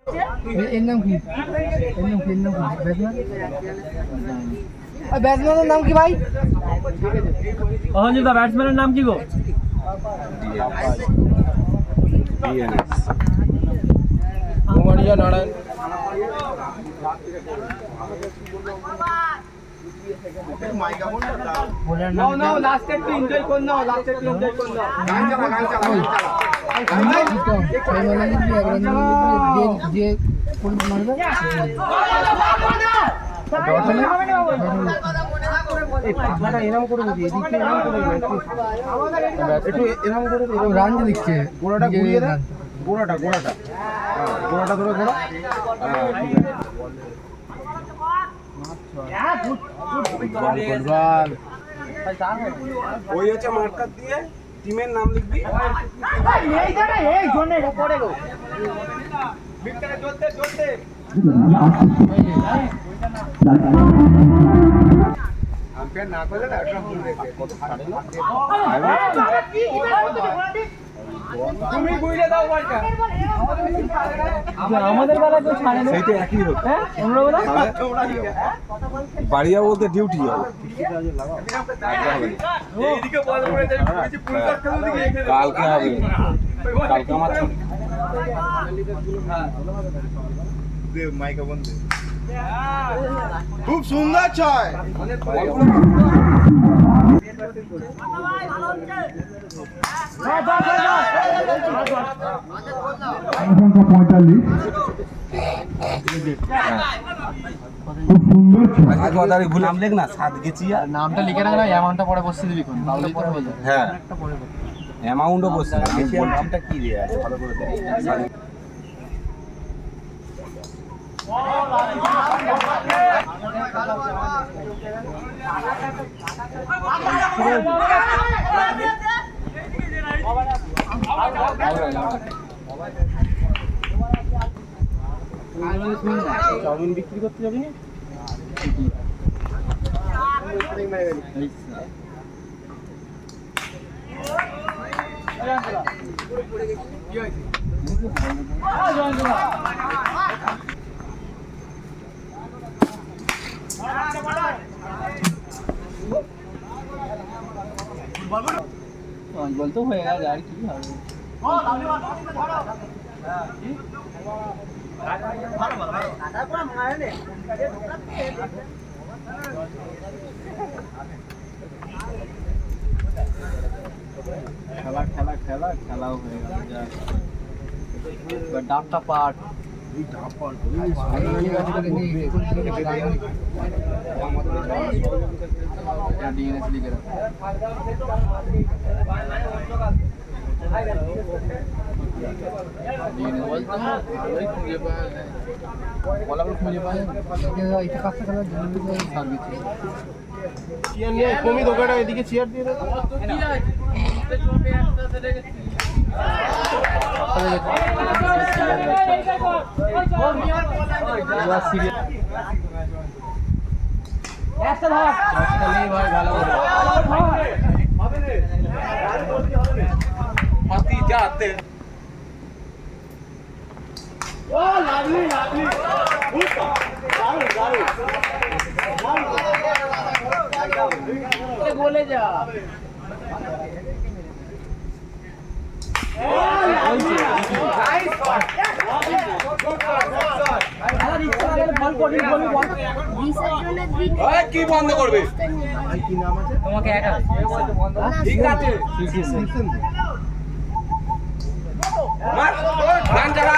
এর নাম কি? ব্যাটসম্যানের নাম কি ভাই? অহঞ্জিদা ব্যাটসম্যানের নাম কি গো? কুমারিয়া নারায়ণ। রান দিচ্ছে গোড়াটা ঘুরিয়ে দেন, গোড়াটা ধরে ঘোরা। ওই হচ্ছে মার্কার দিয়ে টিমের নাম লিখবি। না করলে না তুমি বুঝে দাও বলটা আমাদের বেলা তো ছাড়ে না, সেইটা একই হতো। হ্যাঁ আমরা বেলা বাড়িয়া বলতে ডিউটি হবে। কালকে হবে, কালকে আমার মাইকা বন্ধু খুব সুন্দর ছয়। 45 নামটা লিখে রাখা, অ্যামাউন্টটা পরে বসে দিবি কোন তাহলে পরে বল। হ্যাঁ অ্যামাউন্টও বসে নামটা কি দেয়া আছে ভালো করে দেখ। চাউমিন বিক্রি করতে যাবি না? বল তো হয়ে গেছে আর কি হবে। খেলাও হয়ে গেল। ডাবটা পাট কমি দোকানটা এদিকে চেয়ার দিয়ে जाते बोले जा কি বন্ধ করবে তোমাকে একা ঠিক আছে মার গান চালা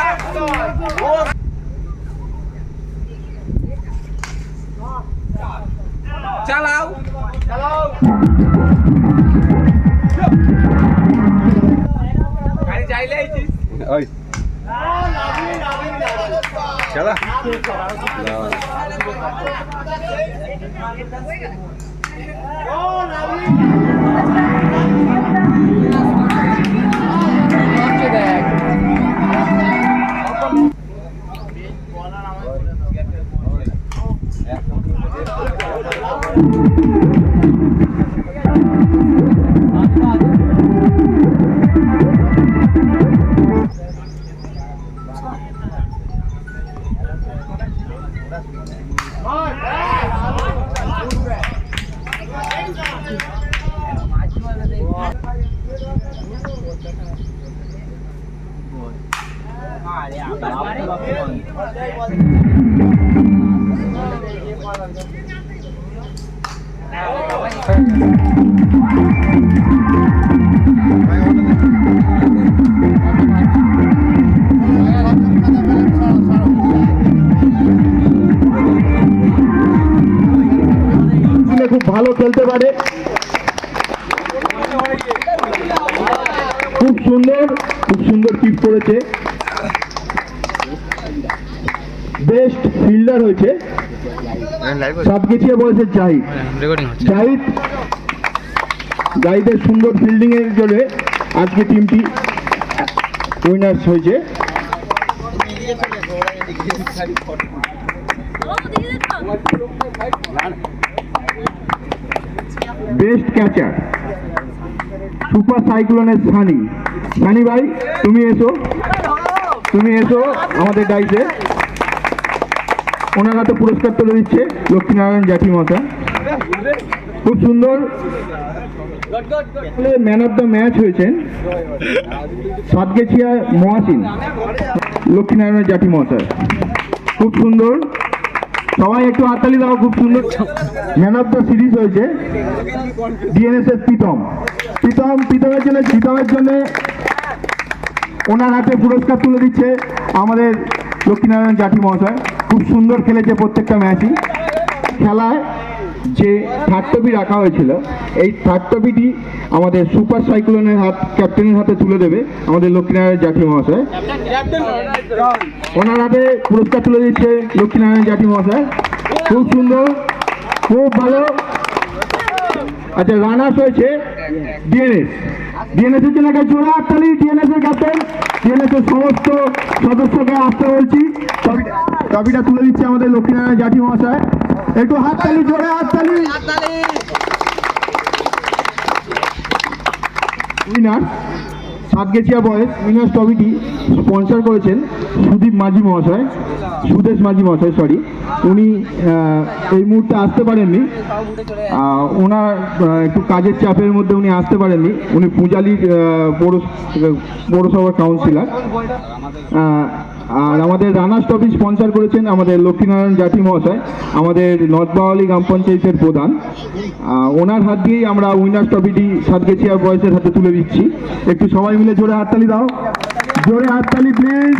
চালাও গাড়ি চাইলে ওই चला খুব ভালো খেলতে পারে, খুব সুন্দর কিক করেছে, বেস্ট ফিল্ডার হয়েছে সাতগেছিয়া বয়সের জাহিদের সুন্দর ফিল্ডিং এর জন্য আজকে টিমটি উইনার্স হয়েছে। বেস্ট ক্যাচার সুপার সাইক্লোনের সানি ভাই, তুমি এসো আমাদের ডাইসে। ওনার হাতে পুরস্কার তুলে দিচ্ছে লক্ষ্মীনারায়ণ জাঠি মশাই। খুব সুন্দর ম্যান অফ দ্য ম্যাচ হয়েছেন সাতগেছিয়া মহাসিন লক্ষ্মীনারায়ণ জাঠি মশাই। খুব সুন্দর, সবাই একটু হাততালি দাও। খুব সুন্দর ম্যান অফ দ্য সিরিজ হয়েছে ডিএনএস এর প্রীতমের জন্য ওনার হাতে পুরস্কার তুলে দিচ্ছে আমাদের লক্ষ্মীনারায়ণ জাঠি মহাশয়। খুব সুন্দর খেলেছে প্রত্যেকটা ম্যাচই। খেলায় যে থার্ড ট্রফি রাখা হয়েছিল, এই থার্ড ট্রফিটি আমাদের সুপার সাইক্লোনের ক্যাপ্টেনের হাতে তুলে দেবে আমাদের লক্ষ্মীনারায়ণ জাঠি মহাশয়। ওনার হাতে পুরস্কার তুলে দিচ্ছে লক্ষ্মীনারায়ণ জাঠি মহাশয়। খুব সুন্দর, খুব ভালো। আচ্ছা, রানার্স হয়েছে ডিএনএস এর জন্য একটা জোড়া হাততালি। ডিএনএস এর ক্যাপ্টেন, ডিএনএস এর সমস্ত সদস্যকে আসতে বলছি। ট্রফিটা তুলে দিচ্ছে আমাদের লক্ষ্মীনারায়ণ জাঠি মহাশয়। একটু হাততালি, জোরে হাততালি। উইনার্স সাতগেছিয়া বয়েস উইনার্স ট্রফিটি স্পন্সর করেছেন সুদেশ মাঝি মহাশয়। সরি, উনি এই মুহূর্তে আসতে পারেননি, ওনার একটু কাজের চাপের মধ্যে উনি আসতে পারেননি। উনি পূজালির পৌরসভার কাউন্সিলর। আর আমাদের রানার্স ট্রফি স্পন্সর করেছেন আমাদের লক্ষ্মীনারায়ণ জাঠি মহাশয়, আমাদের নর্থ বাওয়ালি গ্রাম পঞ্চায়েতের প্রধান। ওনার হাত দিয়েই আমরা উইনার্স ট্রফিটি সাতগেছিয়া বয়েসের হাতে তুলে দিচ্ছি। একটু সবাই মিলে জোরে হাততালি দাও, জোরে হাততালি প্লিজ।